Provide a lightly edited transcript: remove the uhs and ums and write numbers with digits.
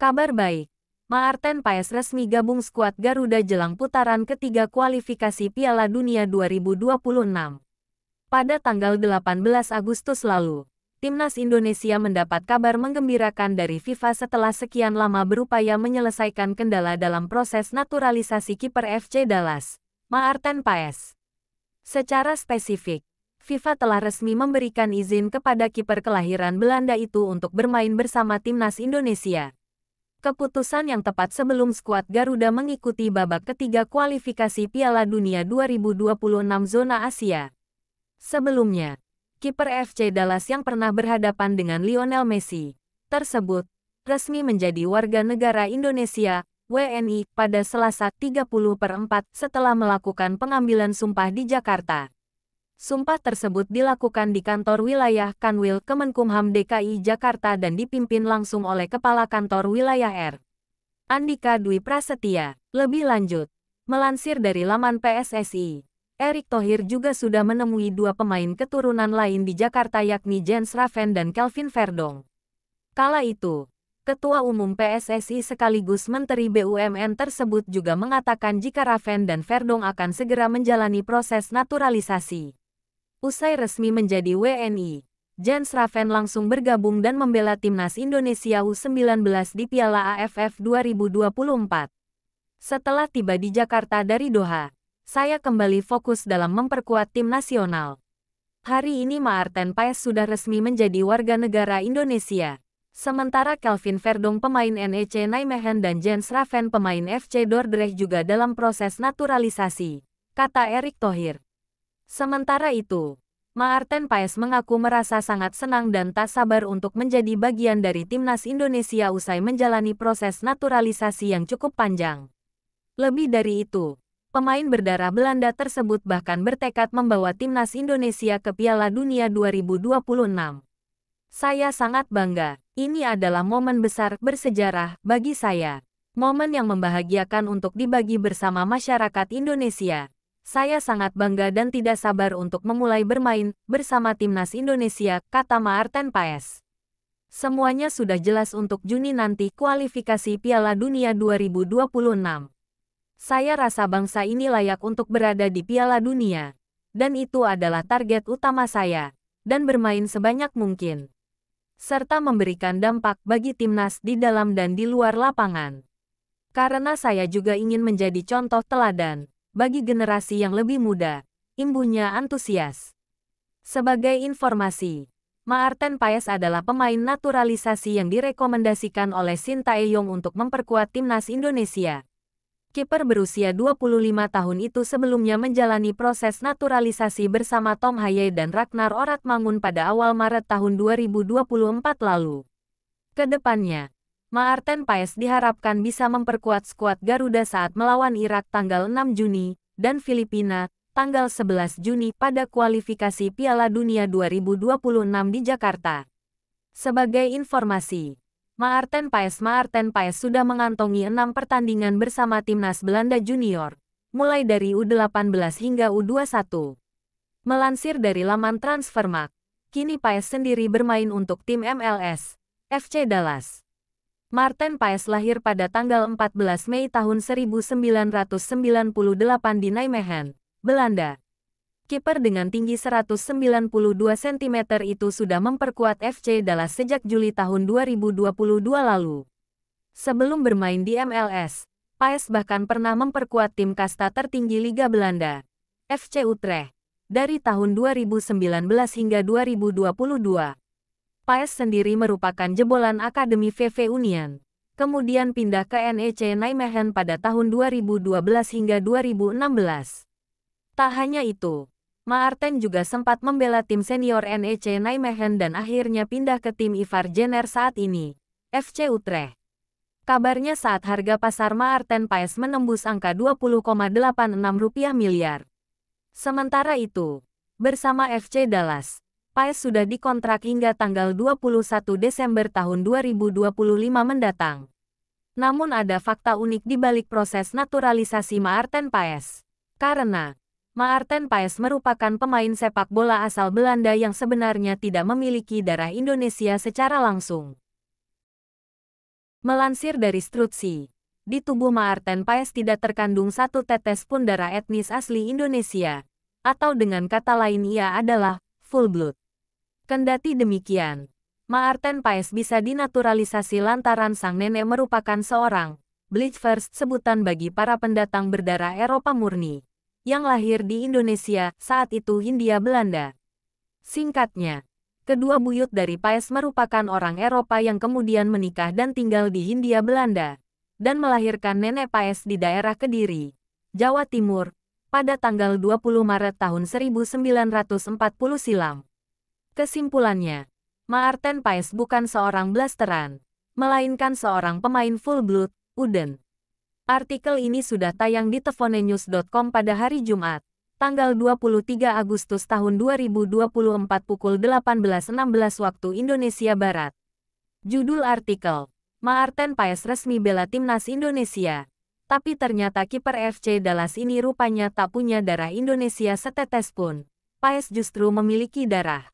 Kabar baik, Maarten Paes resmi gabung skuad Garuda jelang putaran ketiga kualifikasi Piala Dunia 2026. Pada tanggal 18 Agustus lalu, Timnas Indonesia mendapat kabar menggembirakan dari FIFA setelah sekian lama berupaya menyelesaikan kendala dalam proses naturalisasi kiper FC Dallas, Maarten Paes. Secara spesifik, FIFA telah resmi memberikan izin kepada kiper kelahiran Belanda itu untuk bermain bersama Timnas Indonesia. Keputusan yang tepat sebelum skuad Garuda mengikuti babak ketiga kualifikasi Piala Dunia 2026 zona Asia. Sebelumnya, kiper FC Dallas yang pernah berhadapan dengan Lionel Messi tersebut resmi menjadi warga negara Indonesia (WNI) pada Selasa 30/4 setelah melakukan pengambilan sumpah di Jakarta. Sumpah tersebut dilakukan di kantor wilayah Kanwil Kemenkumham DKI Jakarta dan dipimpin langsung oleh Kepala Kantor Wilayah R. Andika Dwi Prasetya. Lebih lanjut, melansir dari laman PSSI, Erick Thohir juga sudah menemui dua pemain keturunan lain di Jakarta yakni Jens Raven dan Kelvin Verdong. Kala itu, Ketua Umum PSSI sekaligus Menteri BUMN tersebut juga mengatakan jika Raven dan Verdong akan segera menjalani proses naturalisasi. Usai resmi menjadi WNI, Jens Raven langsung bergabung dan membela Timnas Indonesia U19 di Piala AFF 2024. Setelah tiba di Jakarta dari Doha, saya kembali fokus dalam memperkuat tim nasional. Hari ini Maarten Paes sudah resmi menjadi warga negara Indonesia. Sementara Kelvin Verdong pemain NEC Nijmegen dan Jens Raven pemain FC Dordrecht juga dalam proses naturalisasi, kata Erick Thohir. Sementara itu, Maarten Paes mengaku merasa sangat senang dan tak sabar untuk menjadi bagian dari Timnas Indonesia usai menjalani proses naturalisasi yang cukup panjang. Lebih dari itu, pemain berdarah Belanda tersebut bahkan bertekad membawa Timnas Indonesia ke Piala Dunia 2026. Saya sangat bangga, ini adalah momen besar bersejarah bagi saya. Momen yang membahagiakan untuk dibagi bersama masyarakat Indonesia. Saya sangat bangga dan tidak sabar untuk memulai bermain bersama Timnas Indonesia, kata Maarten Paes. Semuanya sudah jelas untuk Juni nanti kualifikasi Piala Dunia 2026. Saya rasa bangsa ini layak untuk berada di Piala Dunia. Dan itu adalah target utama saya. Dan bermain sebanyak mungkin. Serta memberikan dampak bagi Timnas di dalam dan di luar lapangan. Karena saya juga ingin menjadi contoh teladan bagi generasi yang lebih muda, imbuhnya antusias. Sebagai informasi, Maarten Paes adalah pemain naturalisasi yang direkomendasikan oleh Shin Tae-yong untuk memperkuat Timnas Indonesia. Kiper berusia 25 tahun itu sebelumnya menjalani proses naturalisasi bersama Tom Haye dan Ragnar Oratmangun pada awal Maret tahun 2024 lalu. Kedepannya, Maarten Paes diharapkan bisa memperkuat skuad Garuda saat melawan Irak tanggal 6 Juni dan Filipina tanggal 11 Juni pada kualifikasi Piala Dunia 2026 di Jakarta. Sebagai informasi, Maarten Paes sudah mengantongi 6 pertandingan bersama Timnas Belanda Junior, mulai dari U18 hingga U21. Melansir dari laman Transfermarkt, kini Paes sendiri bermain untuk tim MLS, FC Dallas. Maarten Paes lahir pada tanggal 14 Mei tahun 1998 di Nijmegen, Belanda. Kiper dengan tinggi 192 cm itu sudah memperkuat FC Dallas sejak Juli tahun 2022 lalu. Sebelum bermain di MLS, Paes bahkan pernah memperkuat tim kasta tertinggi Liga Belanda, FC Utrecht, dari tahun 2019 hingga 2022. Paes sendiri merupakan jebolan Akademi VV Union, kemudian pindah ke NEC Nijmegen pada tahun 2012 hingga 2016. Tak hanya itu, Maarten juga sempat membela tim senior NEC Nijmegen dan akhirnya pindah ke tim Ivar Jenner saat ini, FC Utrecht. Kabarnya saat harga pasar Maarten Paes menembus angka Rp20,86 miliar. Sementara itu, bersama FC Dallas, Paes sudah dikontrak hingga tanggal 21 Desember tahun 2025 mendatang. Namun ada fakta unik di balik proses naturalisasi Maarten Paes. Karena Maarten Paes merupakan pemain sepak bola asal Belanda yang sebenarnya tidak memiliki darah Indonesia secara langsung. Melansir dari Strutsi, di tubuh Maarten Paes tidak terkandung satu tetes pun darah etnis asli Indonesia, atau dengan kata lain ia adalah full blood. Kendati demikian, Maarten Paes bisa dinaturalisasi lantaran sang nenek merupakan seorang Bleach First, sebutan bagi para pendatang berdarah Eropa murni, yang lahir di Indonesia, saat itu Hindia Belanda. Singkatnya, kedua buyut dari Paes merupakan orang Eropa yang kemudian menikah dan tinggal di Hindia Belanda, dan melahirkan nenek Paes di daerah Kediri, Jawa Timur, pada tanggal 20 Maret tahun 1940 silam. Kesimpulannya, Maarten Paes bukan seorang blasteran, melainkan seorang pemain full blood, Uden. Artikel ini sudah tayang di tefonenews.com pada hari Jumat, tanggal 23 Agustus tahun 2024 pukul 18.16 waktu Indonesia Barat. Judul artikel, Maarten Paes resmi bela timnas Indonesia. Tapi ternyata kiper FC Dallas ini rupanya tak punya darah Indonesia setetes pun. Paes justru memiliki darah